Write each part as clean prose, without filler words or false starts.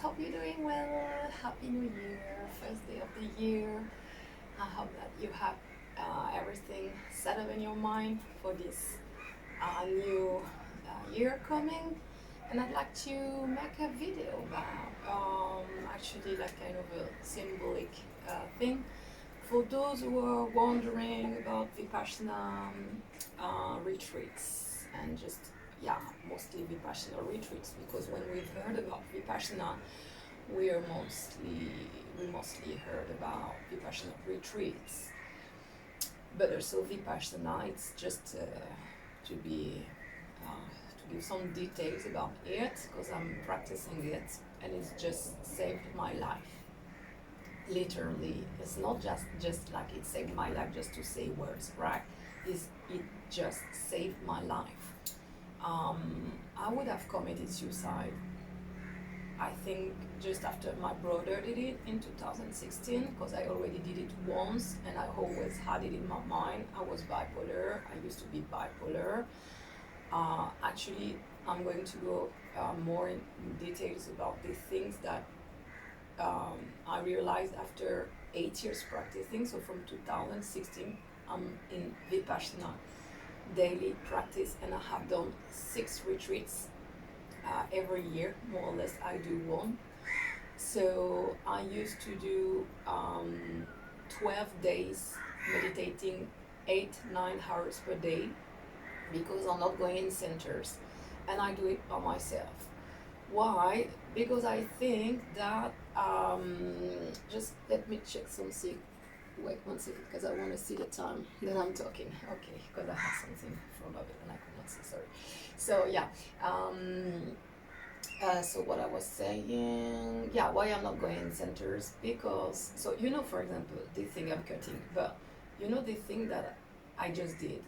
hope you're doing well. Happy New Year, first day of the year. I hope that you have everything set up in your mind for this new year coming. And I'd like to make a video about actually like kind of a symbolic thing. For those who are wondering about Vipassana retreats and just mostly Vipassana retreats, because when we've heard about Vipassana, we mostly heard about Vipassana retreats. But also Vipassana, it's just to give some details about it, because I'm practicing it and it's just saved my life. Literally, it's not just like it saved my life just to say words, right? It just saved my life. I would have committed suicide, I think, just after my brother did it in 2016, because I already did it once and I always had it in my mind. I was bipolar. I used to be bipolar. Actually, I'm going to go more in details about the things that I realized after 8 years practicing. So from 2016, I'm in Vipassana daily practice, and I have done 6 retreats every year, more or less. I do one. So I used to do 12 days meditating, 8-9 hours per day, because I'm not going in centers, and I do it by myself. Why? Because I think that just let me check something. Wait 1 second, because I want to see the time that I'm talking. Okay, because I have something in front of it and I could not see, sorry. So yeah, so what I was saying, why I'm not going in centers, because, so for example, the thing I'm cutting, but the thing that I just did,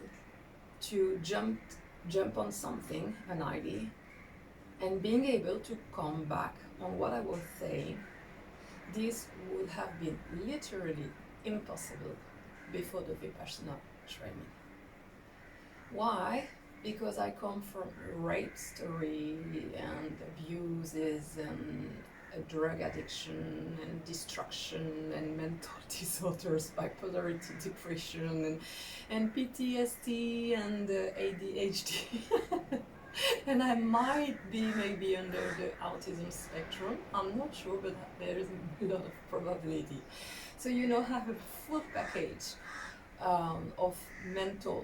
to jump on something, an idea, and being able to come back on what I was saying, this would have been literally impossible before the Vipassana training. Why? Because I come from rape story and abuses and drug addiction and destruction and mental disorders, bipolarity, depression and PTSD and ADHD. And I might be maybe under the autism spectrum. I'm not sure, but there is a lot of probability. So have a full package of mental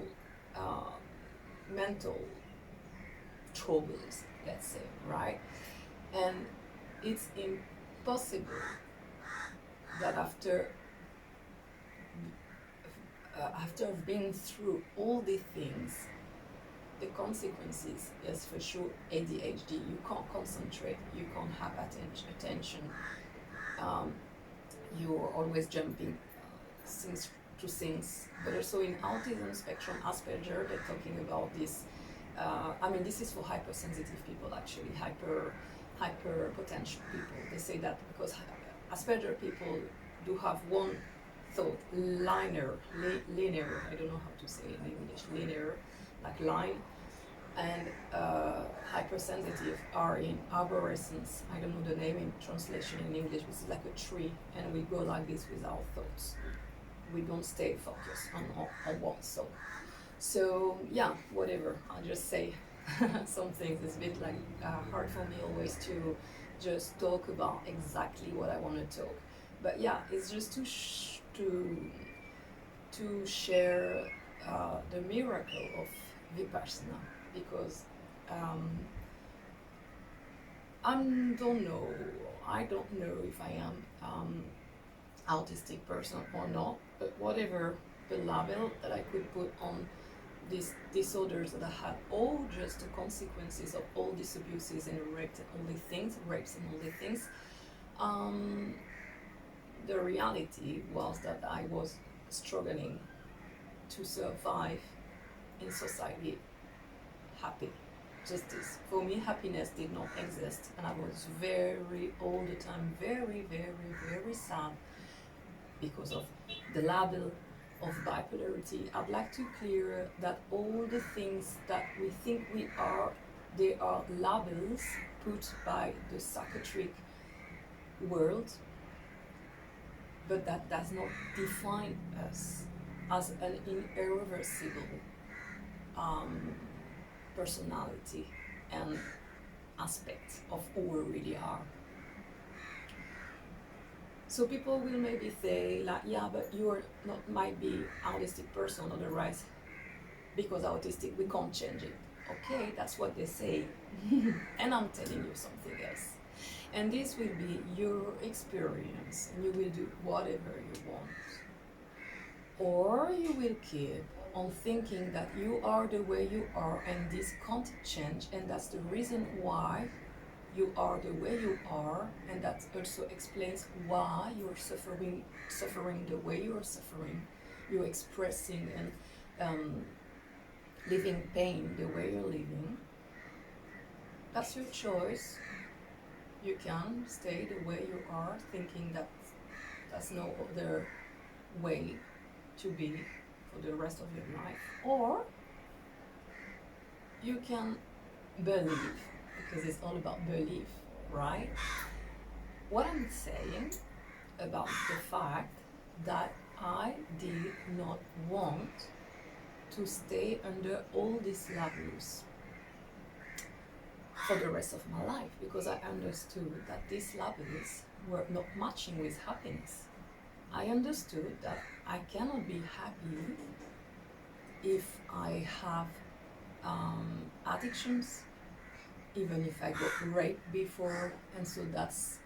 troubles, let's say, right? And it's impossible that after being through all the things, the consequences is for sure ADHD. You can't concentrate, you can't have attention. You're always jumping to things. But also in autism spectrum, Asperger, they're talking about this. This is for hypersensitive people, actually, hyper potential people. They say that because Asperger people do have one thought, linear, I don't know how to say it in English, linear, like line, and hypersensitive are in arborescence. I don't know the name in translation in English, but it's like a tree, and we go like this with our thoughts. We don't stay focused on one thought. So whatever, I'll just say some things. It's a bit like hard for me always to just talk about exactly what I want to talk. But it's just to share the miracle of Vipassana, because I don't know if I am autistic person or not, but whatever the label that I could put on these disorders that I had, all just the consequences of all these abuses and rapes and all the things. The reality was that I was struggling to survive in society happy. Just this. For me, happiness did not exist, and I was all the time, very, very, very sad because of the label of bipolarity. I'd like to clear that all the things that we think we are, they are labels put by the psychiatric world, but that does not define us as an irreversible personality and aspect of who we really are. So people will maybe say, like, yeah, but you're not, might be autistic person, otherwise, because autistic, we can't change it. Okay, that's what they say. And I'm telling you something else. And this will be your experience, and you will do whatever you want. Or you will keep on thinking that you are the way you are, and this can't change, and that's the reason why you are the way you are, and that also explains why you're suffering the way you're suffering. You're expressing and living pain the way you're living. That's your choice. You can stay the way you are, thinking that there's no other way to be for the rest of your life. Or you can believe, because it's all about belief, right? What I'm saying about the fact that I did not want to stay under all these labels for the rest of my life, because I understood that these labels were not matching with happiness. I understood that I cannot be happy if I have addictions, even if I got raped before, and so that's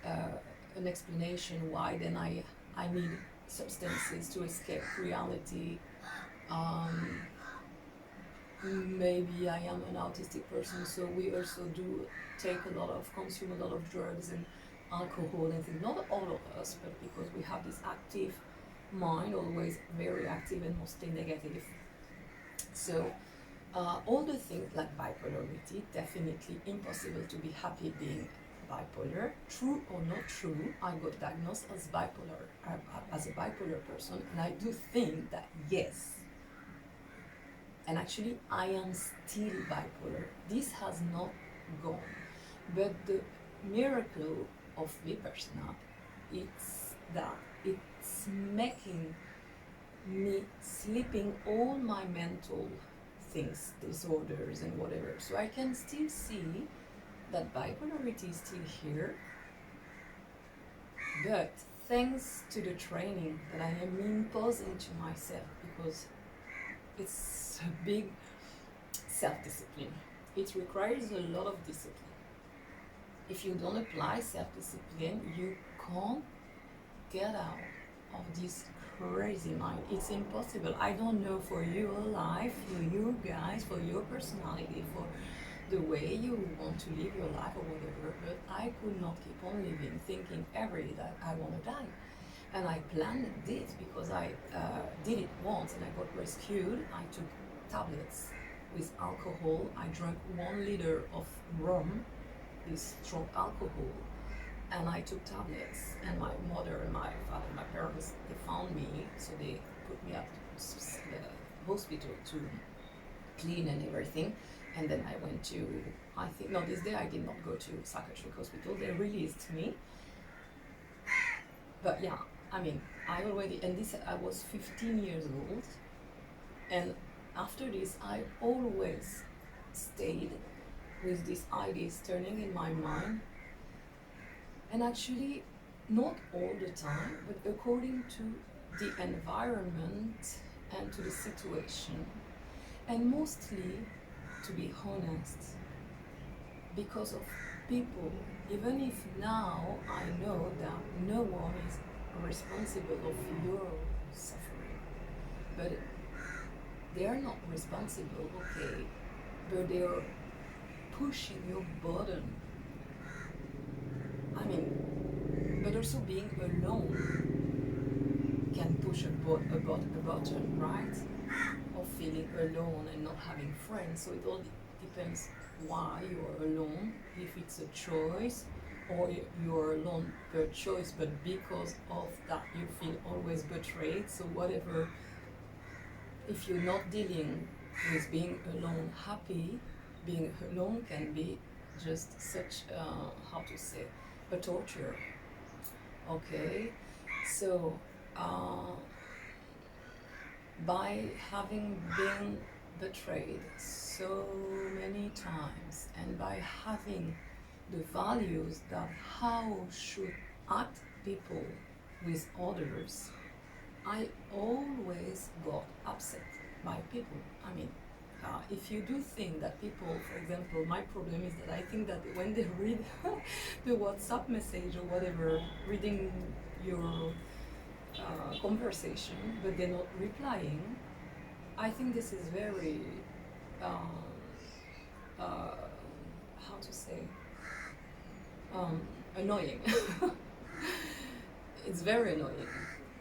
an explanation why then I need substances to escape reality. Maybe I am an autistic person, so we also do consume a lot of drugs and alcohol and things. Not all of us, but because we have this active mind, always very active and mostly negative. So all the things like bipolarity, definitely impossible to be happy being bipolar. True or not true, I got diagnosed as bipolar, as a bipolar person, and I do think that yes. And actually, I am still bipolar. This has not gone. But the miracle of Vipassana, it's that it's making me sleeping all my mental things, disorders and whatever. So I can still see that bipolarity is still here. But thanks to the training that I am imposing to myself, because it's a big self-discipline. It requires a lot of discipline. If you don't apply self-discipline, you can't get out of this crazy mind. It's impossible. I don't know for your life, for you guys, for your personality, for the way you want to live your life or whatever, but I could not keep on living thinking every day that I want to die. And I planned this because I did it once and I got rescued. I took tablets with alcohol. I drank 1 liter of rum, this strong alcohol, and I took tablets. And my mother and my father, my parents, they found me, so they put me up to the hospital to clean and everything. And then I went to, this day I did not go to psychiatric hospital. They released me. But yeah, I was 15 years old, and after this I always stayed with these ideas turning in my mind, and actually not all the time, but according to the environment and to the situation, and mostly, to be honest, because of people. Even if now I know that no one is responsible of your suffering, but they are not responsible, okay, but they are pushing your button. But also being alone can push a button, right? Of feeling alone and not having friends. So it all depends why you're alone, if it's a choice or you're alone per choice, but because of that you feel always betrayed. So whatever, if you're not dealing with being alone happy, being alone can be just such, a torture. Okay, so by having been betrayed so many times and by having the values that how should act people with others, I always got upset by people. I mean, if you do think that people, for example, my problem is that I think that when they read the WhatsApp message or whatever, reading your conversation, but they're not replying, I think this is very, how to say, annoying. It's very annoying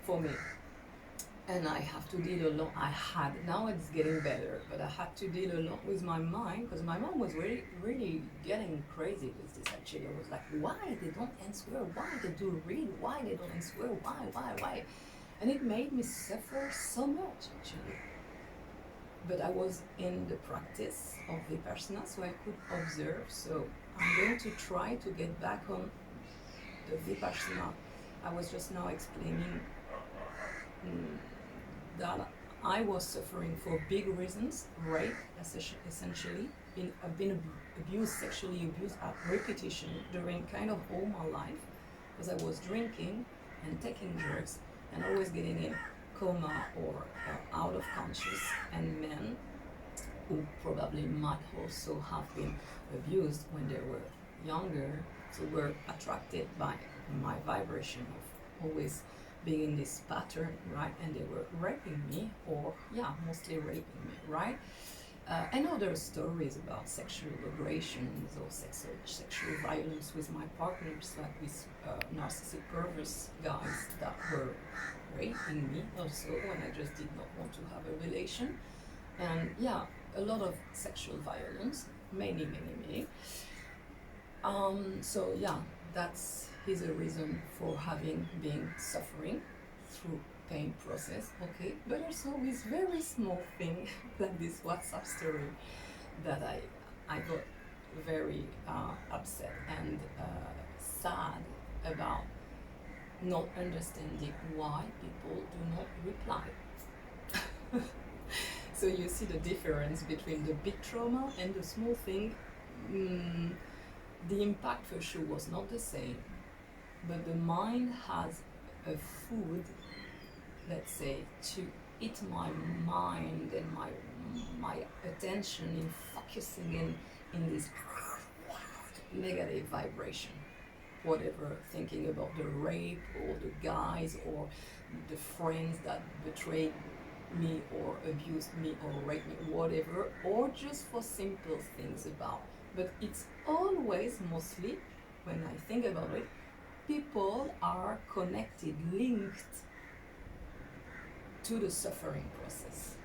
for me. And I have to deal a lot. Now it's getting better, but I had to deal a lot with my mind, because my mom was really, really getting crazy with this actually. I was like, why they don't answer? Why they do read? Why they don't answer? Why? And it made me suffer so much actually. But I was in the practice of Vipassana, so I could observe. So I'm going to try to get back on the Vipassana. I was just now explaining that I was suffering for big reasons, rape essentially. I've been sexually abused at repetition during kind of all my life, because I was drinking and taking drugs and always getting in coma or out of conscious, and men who probably might also have been abused when they were younger, so were attracted by my vibration of always being in this pattern, right? And they were raping me, or mostly raping me, right? And other stories about sexual aggressions or sexual violence with my partners, like with narcissistic perverse guys that were raping me also when I just did not want to have a relation. And a lot of sexual violence, many. So that's is a reason for having been suffering through pain process, okay? But also with very small thing like this WhatsApp story that I got very upset and sad about not understanding why people do not reply. So you see the difference between the big trauma and the small thing. The impact for sure was not the same, but the mind has a food, let's say, to eat my mind and my attention in focusing in this negative vibration, whatever, thinking about the rape or the guys or the friends that betrayed me or abused me or raped me, whatever, or just for simple things about. But it's always, mostly, when I think about it, people are connected, linked to the suffering process.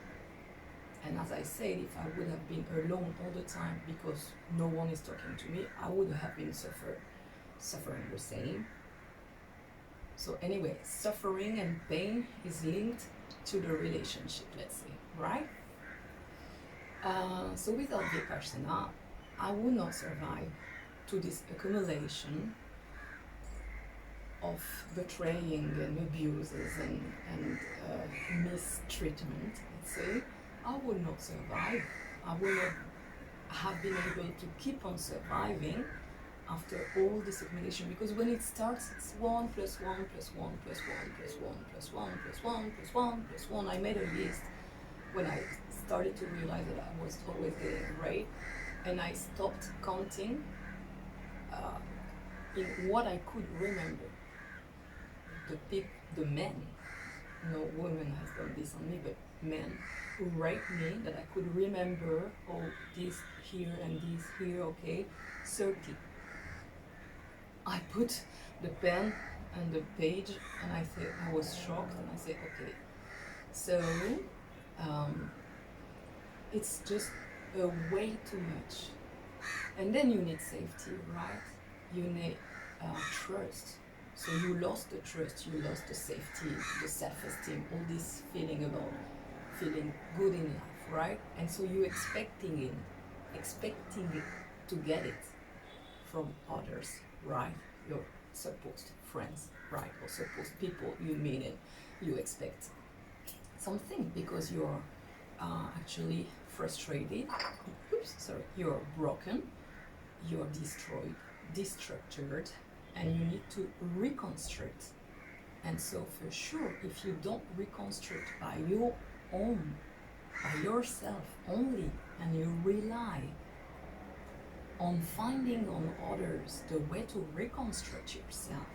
And as I said, if I would have been alone all the time because no one is talking to me, I would have been suffering the same. So anyway, suffering and pain is linked to the relationship, let's say, right? So without Vipassana, I would not survive to this accumulation of betraying and abuses and mistreatment, let's say. I would not survive. I would not have been able to keep on surviving after all this accumulation, because when it starts, it's 1 plus 1 plus 1 plus 1 plus 1 plus 1 plus 1 plus 1 plus 1. I made a list when I started to realize that I was always getting raped, and I stopped counting in what I could remember. The men, no woman has done this on me, but men who raped me that I could remember, oh, this here and this here, okay, 30. I put the pen and the page, and I was shocked, and I said, okay, so it's just way too much. And then you need safety, right? You need trust. So you lost the trust, you lost the safety, the self-esteem, all this feeling about feeling good in life, right? And so you're expecting it to get it from others, right? You're supposed friends, right? Or supposed people you meet and you expect something because you're actually frustrated, you're broken, you're destroyed, destructured, and you need to reconstruct. And so for sure, if you don't reconstruct by your own, by yourself only, and you rely on finding on others the way to reconstruct yourself,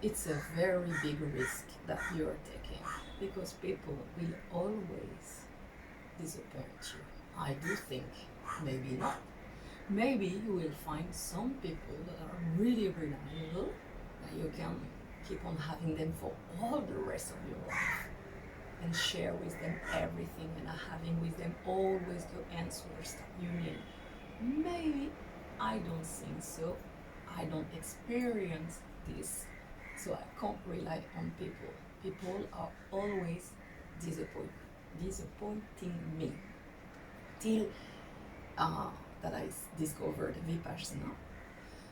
it's a very big risk that you're taking, because people will always disappoint you. I do think, maybe not. Maybe you will find some people that are really reliable, that you can keep on having them for all the rest of your life and share with them everything and having with them always the answers that you need. Maybe. I don't think so. I don't experience this, so I can't rely on people. People are always disappointing me till that I discovered Vipassana.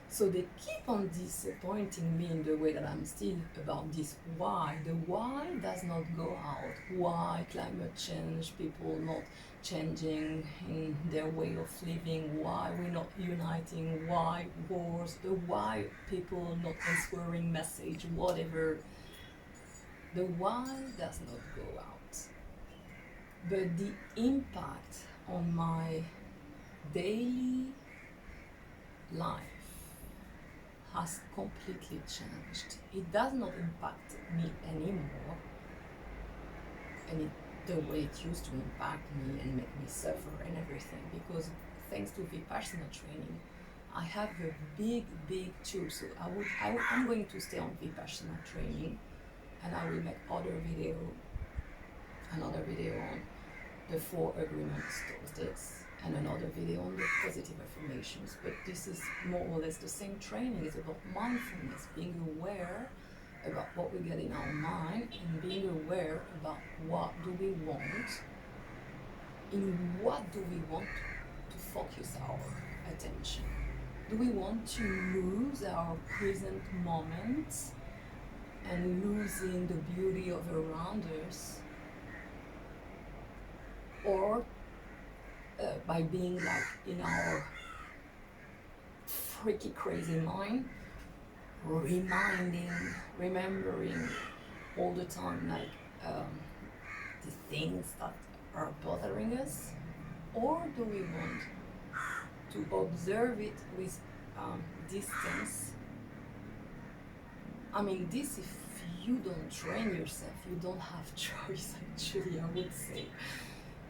So they keep on disappointing me in the way that I'm still about this why. The why does not go out. Why climate change, people not changing in their way of living, why we're not uniting, why wars, the why people not answering message, whatever. The why does not go out. But the impact on my daily life has completely changed. It does not impact me anymore, and the way it used to impact me and make me suffer and everything, because thanks to Vipassana training, I have a big tool. So I'm going to stay on Vipassana training, and I will make another video on the 4 agreements Thursdays, and another video on the positive affirmations. But this is more or less the same training. It's about mindfulness, being aware about what we get in our mind, and being aware about what do we want, in what do we want to focus our attention. Do we want to lose our present moment and losing the beauty of around us, or by being like in our freaky crazy mind, remembering all the time like the things that are bothering us? Or do we want to observe it with distance? I mean, this, if you don't train yourself, you don't have choice, actually, I would say.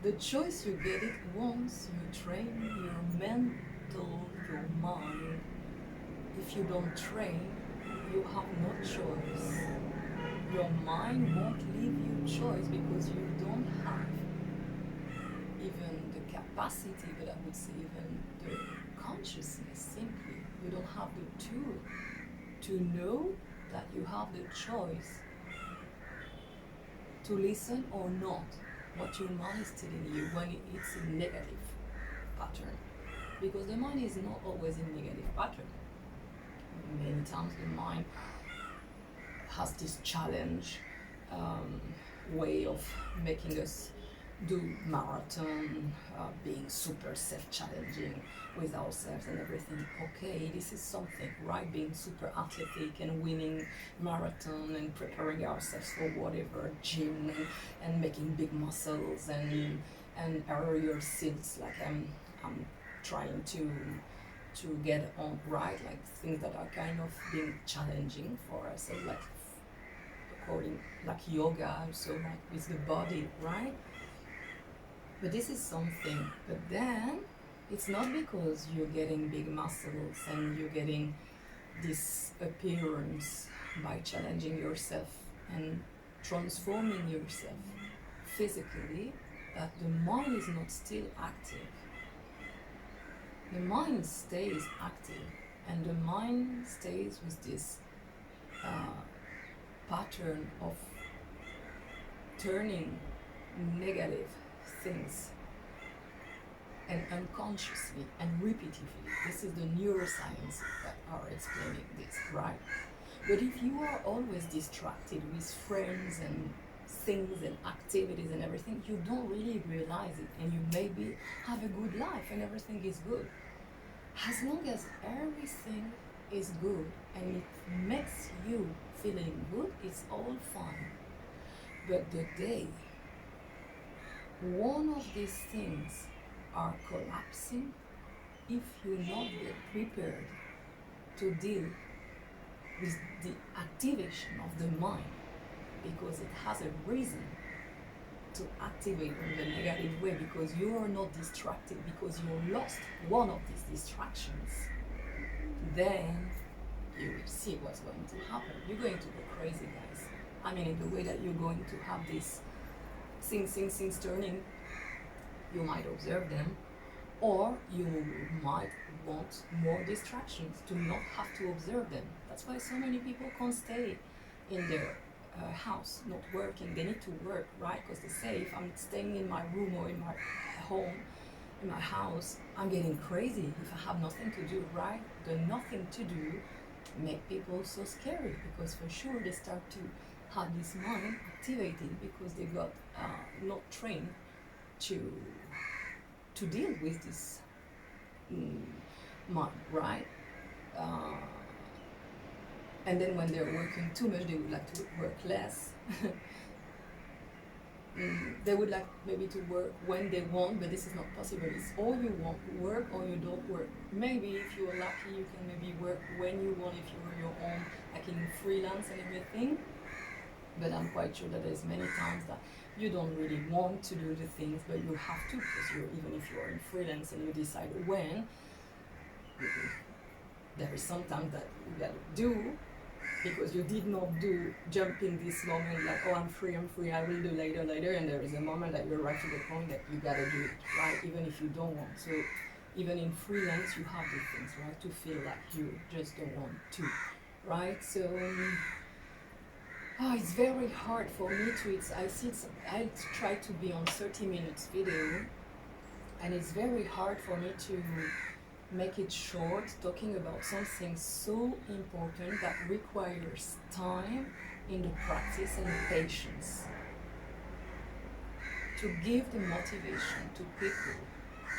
The choice you get it once you train your mental, your mind. If you don't train, you have no choice. Your mind won't leave you choice, because you don't have even the capacity, but I would say even the consciousness, simply. You don't have the tool to know that you have the choice to listen or not what your mind is telling you when it's in negative pattern. Because the mind is not always in negative pattern. Many times the mind has this challenge way of making us do marathon, being super self-challenging with ourselves and everything. Okay, this is something, right? Being super athletic and winning marathon and preparing ourselves for whatever, gym and making big muscles and aerial silts, like I'm trying to get on, right? Like things that are kind of being challenging for us, so like according, like yoga, so like with the body, right? But this is something. But then it's not because you're getting big muscles and you're getting this appearance by challenging yourself and transforming yourself physically that the mind is not still active. The mind stays active, and the mind stays with this pattern of turning negative things and unconsciously and repetitively. This is the neuroscience that are explaining this, right? But if you are always distracted with friends and things and activities and everything, you don't really realize it, and you maybe have a good life and everything is good. As long as everything is good and it makes you feeling good, it's all fine. But the day one of these things are collapsing, if you not get prepared to deal with the activation of the mind, because it has a reason to activate in the negative way, because you are not distracted, because you lost one of these distractions, then you will see what's going to happen. You're going to go crazy, guys. I mean, in the way that you're going to have this things turning, you might observe them, or you might want more distractions to not have to observe them. That's why so many people can't stay in their house, not working. They need to work, right? Because they say, if I'm staying in my room or in my home, in my house, I'm getting crazy if I have nothing to do, right? The nothing to do make people so scary, because for sure they start to have this mind activated because they got not trained to deal with this mind, right? And then when they're working too much, they would like to work less. They would like maybe to work when they want, but this is not possible. It's all you want, work or you don't work. Maybe if you're lucky, you can maybe work when you want, if you're your own, like in freelance and everything. But I'm quite sure that there's many times that you don't really want to do the things, but you have to, because even if you're in freelance and you decide when, there is sometimes that you gotta do, because you did not do jump in this moment like, oh, I'm free, I will do later, and there is a moment that you're right to the point that you gotta do it, right? Even if you don't want. So even in freelance, you have these things, right? To feel like you just don't want to, right? So it's very hard for me to, I try to be on 30 minutes video, and it's very hard for me to make it short, talking about something so important that requires time in the practice and the patience. To give the motivation to people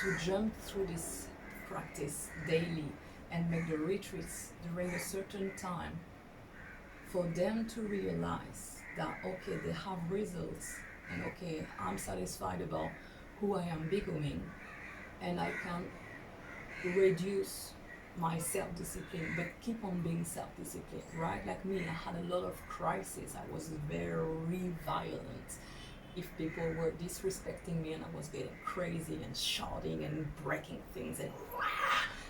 to jump through this practice daily and make the retreats during a certain time, for them to realize that, okay, they have results, and okay, I'm satisfied about who I am becoming, and I can reduce my self-discipline, but keep on being self-disciplined, right? Like me, I had a lot of crises. I was very violent. If people were disrespecting me, and I was getting crazy and shouting and breaking things and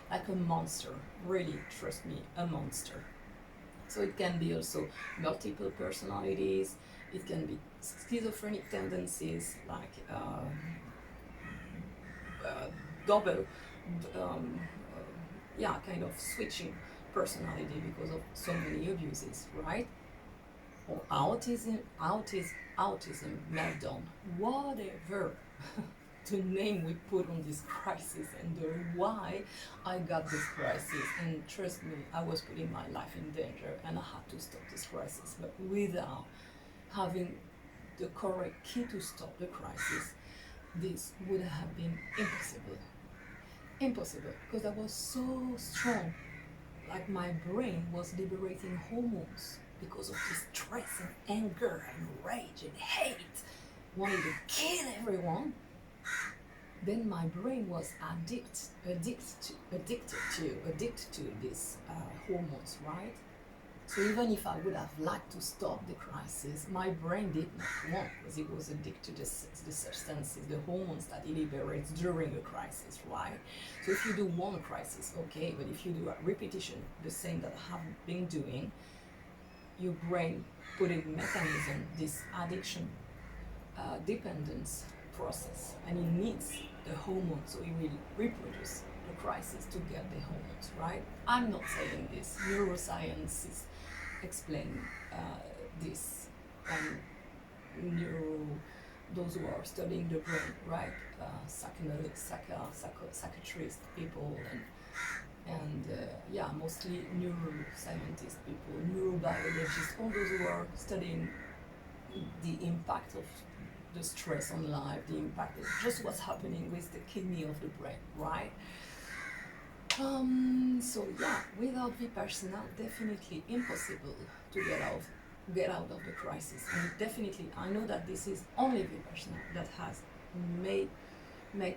like a monster, really, trust me, a monster. So it can be also multiple personalities, it can be schizophrenic tendencies, like double, kind of switching personality because of so many abuses, right? Or autism, meltdown, whatever the name we put on this crisis, and the why I got this crisis. And trust me, I was putting my life in danger, and I had to stop this crisis. But without having the correct key to stop the crisis, this would have been impossible. Impossible, because I was so strong. Like my brain was liberating hormones because of this stress and anger and rage and hate, wanting to kill everyone. Then my brain was addicted to these hormones, right? So even if I would have liked to stop the crisis, my brain did not want, because it was addicted to the substances, the hormones that it liberates during a crisis, right? So if you do one crisis, okay, but if you do a repetition, the same that I have been doing, your brain put in mechanism, this addiction, dependence process, and it needs the hormone, so it will reproduce the crisis to get the hormones, right? I'm not saying this. Neuroscience is explaining this, and those who are studying the brain, right? Psychiatrists, people, and yeah, mostly neuroscientist people, neurobiologists, all those who are studying the impact of the stress on life, the impact of just what's happening with the kidney of the brain, right? So yeah, without Vipassana, definitely impossible to get out of the crisis. And definitely, I know that this is only Vipassana that has made me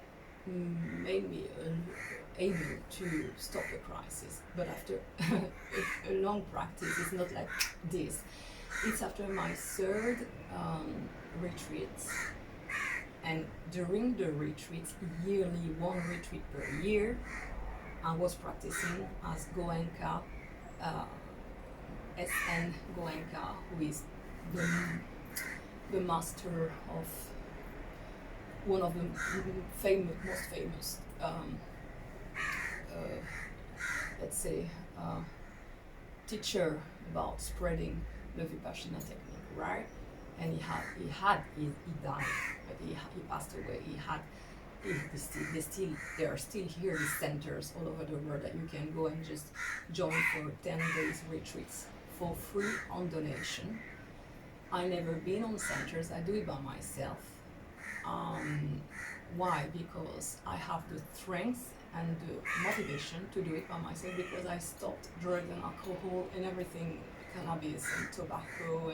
able to stop the crisis. But after a long practice, it's not like this. It's after my third retreat, and during the retreats, yearly one retreat per year, I was practicing as Goenka, SN GOENKA, who is the master of one of the most famous, let's say, teacher about spreading the Vipassana technique, right? And he died, but he passed away. There are still here these centers all over the world that you can go and just join for 10 days retreats for free on donation. I never been on centers, I do it by myself. Why? Because I have the strength and the motivation to do it by myself, because I stopped drugs and alcohol and everything, cannabis and tobacco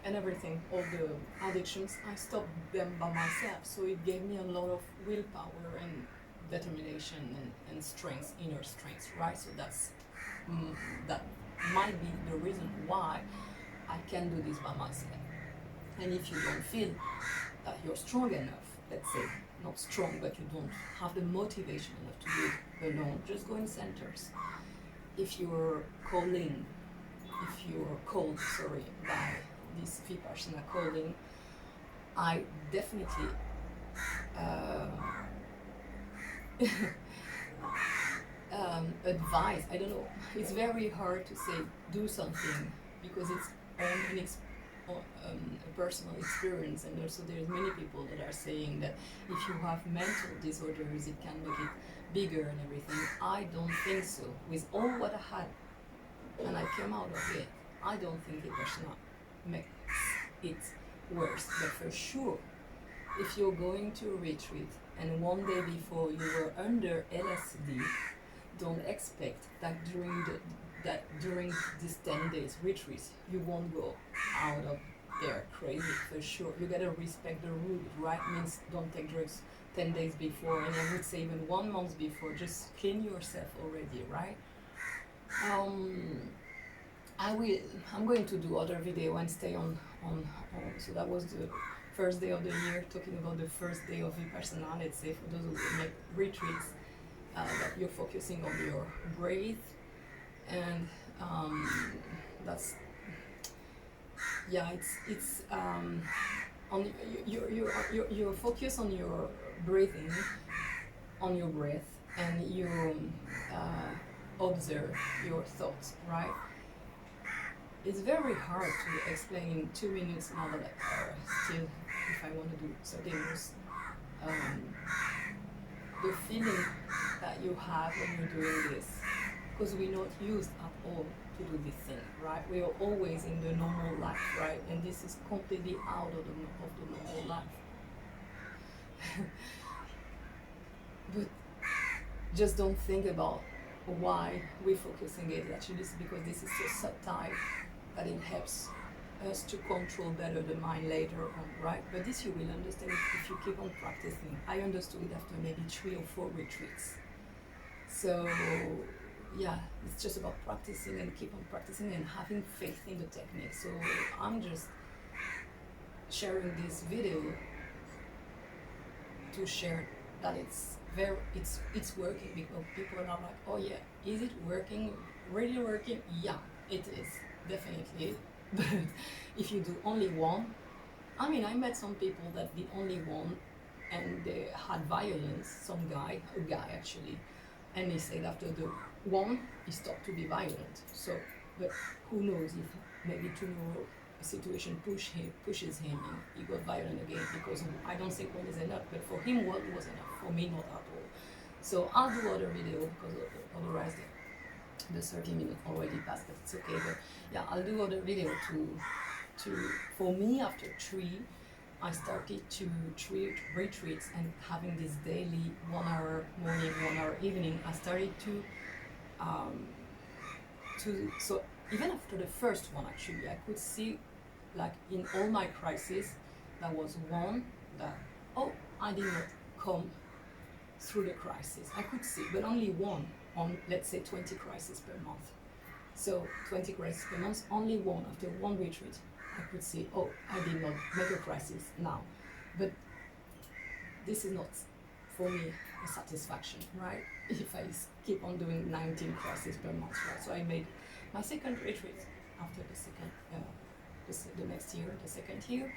and everything, all the addictions, I stopped them by myself. So it gave me a lot of willpower and determination and strength, inner strength, right? So that might be the reason why I can do this by myself. And if you don't feel that you're strong enough, let's say, not strong, but you don't have the motivation enough to do it alone, just go in centers. If you're called by this Vipassana calling, I definitely advise, I don't know, it's very hard to say do something because it's a personal experience, and also there's many people that are saying that if you have mental disorders it can make it bigger and everything. I don't think so. With all what I had and I came out of it, I don't think Vipassana makes it worse. But for sure, if you're going to a retreat and one day before you were under LSD, don't expect that during these 10 days retreats you won't go out of there crazy. For sure, you gotta respect the rule, right? Means don't take drugs 10 days before, and I would say even 1 month before. Just clean yourself already, right? I'm going to do other video and stay on so that was the first day of the year, talking about the first day of Vipassana, let's say, for those who make retreats, that you're focusing on your breath, and that's, yeah, it's on your focus on your breathing, on your breath, and you observe your thoughts, right? It's very hard to explain in 2 minutes now that still, if I want to do something else. The feeling that you have when you're doing this, because we're not used at all to do this thing, right? We are always in the normal life, right? And this is completely out of the normal life. But just don't think about why we're focusing it. Actually, this is because this is so subtle that it helps us to control better the mind later on, right? But this you will understand if you keep on practicing. I understood it after maybe 3 or 4 retreats. So yeah, it's just about practicing and keep on practicing and having faith in the technique. So I'm just sharing this video to share that it's working, because people are like, oh yeah, is it working? Really working? Yeah, it is, definitely. But if you do only one, I mean, I met some people that did only one and they had violence, a guy actually, and he said after the one, he stopped to be violent. So, but who knows if maybe tomorrow situation pushes him and he got violent again, because I don't think one is enough, but for him one was enough, for me not at all. So I'll do other video, because otherwise the 30 minutes already passed, but it's okay. But yeah, I'll do other video to for me, after 3, I started to retreats and having this daily 1 hour morning, 1 hour evening. I started to so even after the first one, actually, I could see, like, in all my crises, there was one that, oh, I did not come through the crisis. I could see, but only one on, let's say, 20 crises per month. So 20 crises per month, only one. After one retreat, I could see, oh, I did not make a crisis now. But this is not, for me, a satisfaction, right? If I keep on doing 19 crises per month, right? So I made my second retreat after the second, the next year, the second year.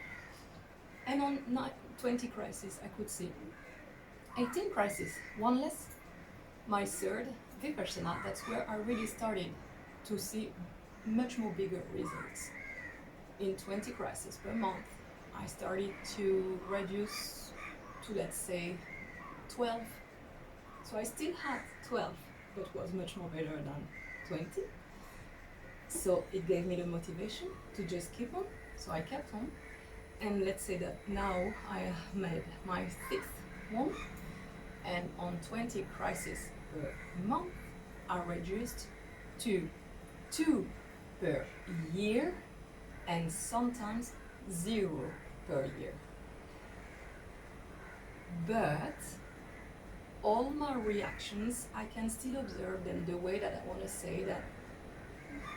And on 20 crises, I could see 18 crises, one less. My third, Vipassana, that's where I really started to see much more bigger results. In 20 crises per month, I started to reduce to, let's say, 12. So I still had 12, but was much more better than 20. So it gave me the motivation to just keep on. So I kept on. And let's say that now I made my 6th one. And on 20 crises per month, I reduced to 2 per year, and sometimes 0 per year. But all my reactions, I can still observe them the way that I want to say that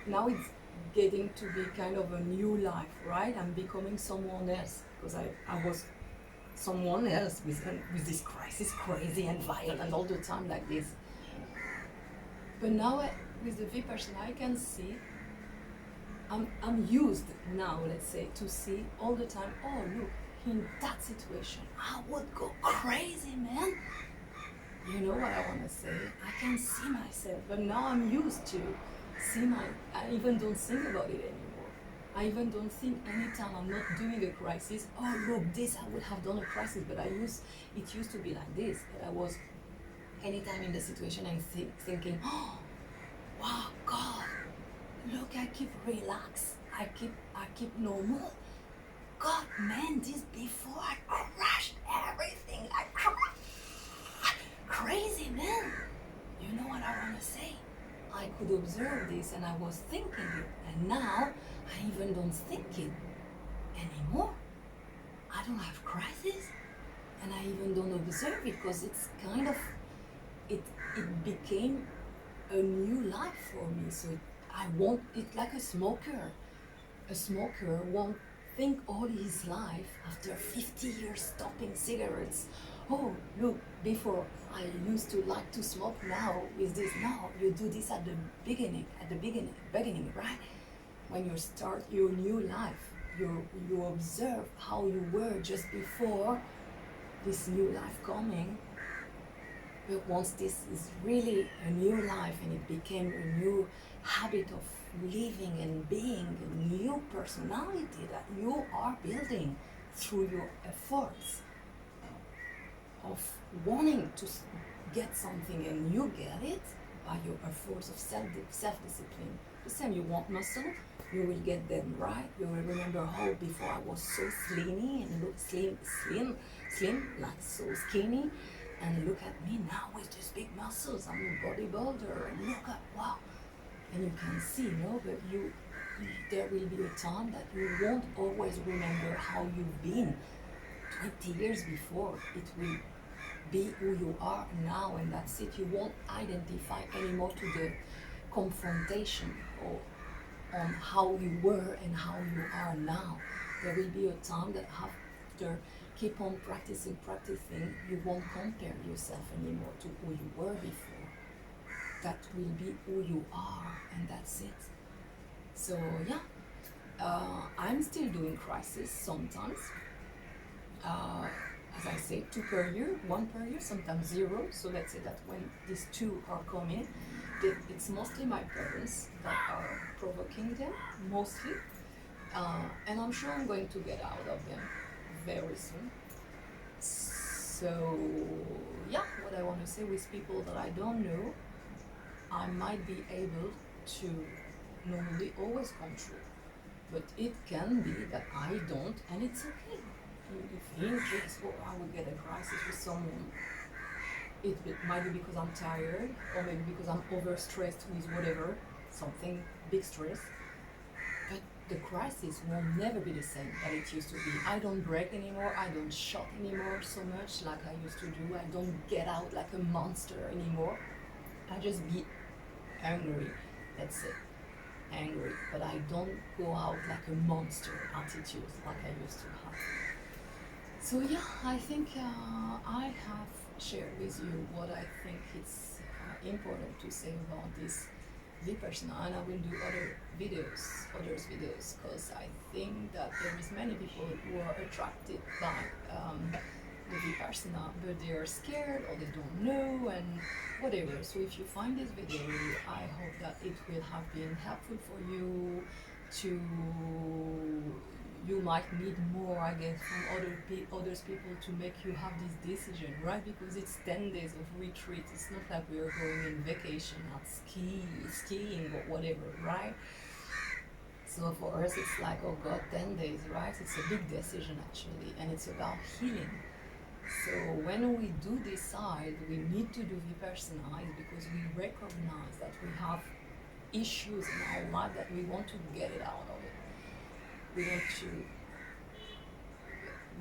now it's getting to be kind of a new life, right? I'm becoming someone else, because I was someone else with this crisis, crazy and violent all the time like this. But now with the Vipassana, I can see, I'm used now, let's say, to see all the time, oh look, in that situation, I would go crazy, man. You know what I want to say? I can see myself, but now I'm used to see I even don't think about it anymore. I even don't think anytime I'm not doing a crisis, oh look, this I would have done a crisis, but it used to be like this, that I was anytime in the situation and thinking, oh, wow, God, look, I keep relaxed, I keep normal. God, man, this before I crashed everything, like crazy, man. You know what I want to say? I could observe this and I was thinking it, and now I even don't think it anymore. I don't have crisis, and I even don't observe it, because it's kind of, it became a new life for me. So I want it like a smoker. A smoker won't think all his life, after 50 years stopping cigarettes, oh look, before I used to like to smoke, now with this, now you do this at the beginning, right? When you start your new life, you observe how you were just before this new life coming. But once this is really a new life and it became a new habit of living and being, a new personality that you are building through your efforts of wanting to get something, and you get it by your efforts of self-discipline. The same, you want muscle, you will get them, right? You will remember how before I was so slimy and look slim, like so skinny, and look at me now with these big muscles. I'm a bodybuilder, and look at, wow. And you can see, no, but there will be a time that you won't always remember how you've been 20 years before. It will be who you are now, and that's it. You won't identify anymore to the confrontation or on how you were and how you are now. There will be a time that after keep on practicing, you won't compare yourself anymore to who you were before. That will be who you are, and that's it. So yeah, I'm still doing crisis sometimes. As I say, 2 per year, 1 per year, sometimes 0. So let's say that when these 2 are coming, it's mostly my parents that are provoking them, mostly. And I'm sure I'm going to get out of them very soon. So yeah, what I want to say with people that I don't know, I might be able to normally always come true, but it can be that I don't, and it's okay. If in case I will get a crisis with someone, it might be because I'm tired, or maybe because I'm overstressed with whatever, something big stress. But the crisis will never be the same that it used to be. I don't break anymore, I don't shout anymore so much like I used to do, I don't get out like a monster anymore. I just be angry, that's it, angry, but I don't go out like a monster attitude like I used to have. So yeah, I think I have shared with you what I think it's important to say about this Vipassana, and I will do others videos, because I think that there is many people who are attracted by the Vipassana, but they are scared or they don't know and whatever. So if you find this video, I hope that it will have been helpful for you. You might need more, I guess, from other people to make you have this decision, right? Because it's 10 days of retreat. It's not like we are going in vacation at skiing or whatever, right? So for us, it's like, oh God, 10 days, right? It's a big decision actually, and it's about healing. So when we do decide we need to do Vipassana, it's because we recognize that we have issues in our life that we want to get it out of it.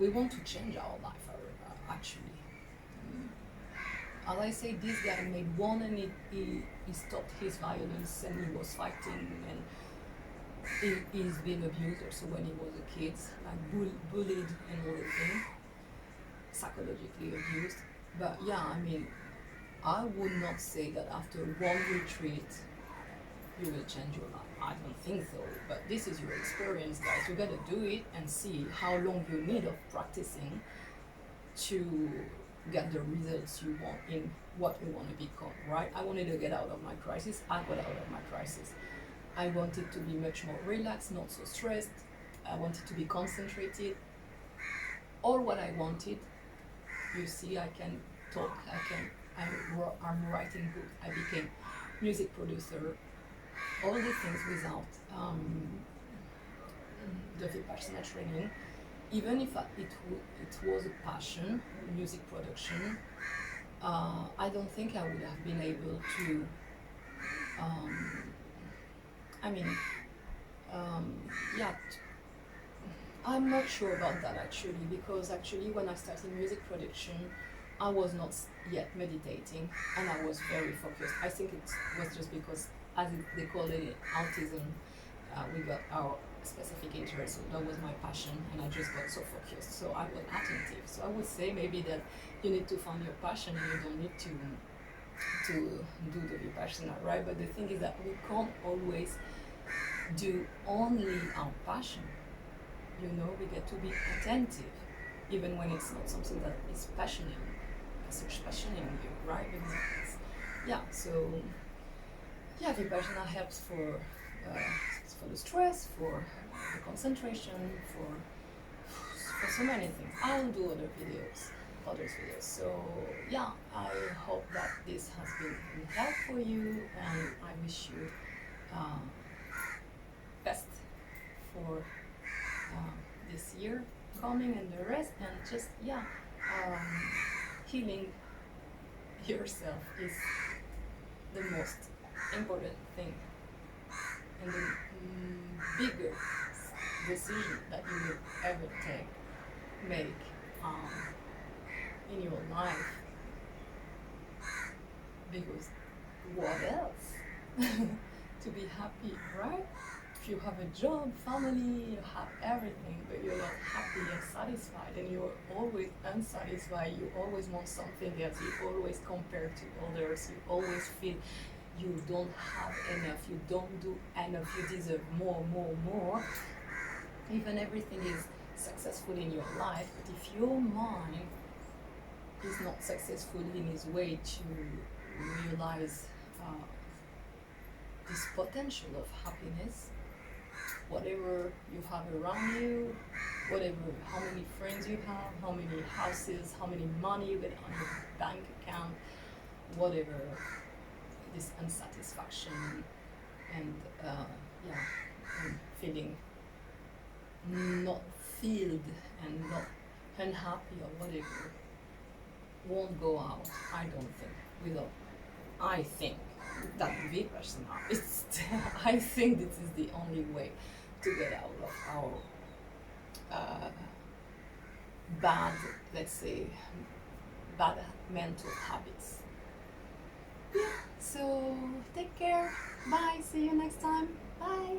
We want to change our life, actually. As I say, this guy made one and he stopped his violence and he was fighting, and he's been abused also when he was a kid, like bullied and all the things, psychologically abused. But yeah, I mean, I would not say that after one retreat you will change your life. I don't think so, but this is your experience, guys. You gotta do it and see how long you need of practicing to get the results you want in what you want to become, right? I wanted to get out of my crisis. I got out of my crisis. I wanted to be much more relaxed, not so stressed. I wanted to be concentrated. All what I wanted, you see, I can talk, I'm writing books, I became music producer, all these things without the Vipassana training. Even if it was a passion, music production, I don't think I would have been able to, I'm not sure about that actually, because actually when I started music production, I was not yet meditating and I was very focused. I think it was just because, as they call it, autism, we got our specific interest, so that was my passion, and I just got so focused, so I was attentive. So I would say maybe that you need to find your passion and you don't need to do the Vipassana, right? But the thing is that we can't always do only our passion, you know, we get to be attentive, even when it's not something that is passionate you, right? So Vipassana helps for the stress, for the concentration, for so many things. I'll do other videos. So yeah, I hope that this has been help for you, and I wish you best for this year coming and the rest, and just healing yourself is the most important thing, and the biggest decision that you will ever make in your life, because what else? To be happy, right? If you have a job, family, you have everything, but you're not happy and satisfied, and you're always unsatisfied, you always want something else, you always compare to others, you always feel you don't have enough, you don't do enough, you deserve more. Even everything is successful in your life, but if your mind is not successful in its way to realize this potential of happiness, whatever you have around you, whatever, how many friends you have, how many houses, how many money you get on your bank account, whatever, this unsatisfaction and and feeling not filled and not unhappy or whatever won't go out, I don't think, without, I think that Vipassana, I think this is the only way to get out of our bad, let's say, bad mental habits. Yeah, so take care, bye, see you next time, bye.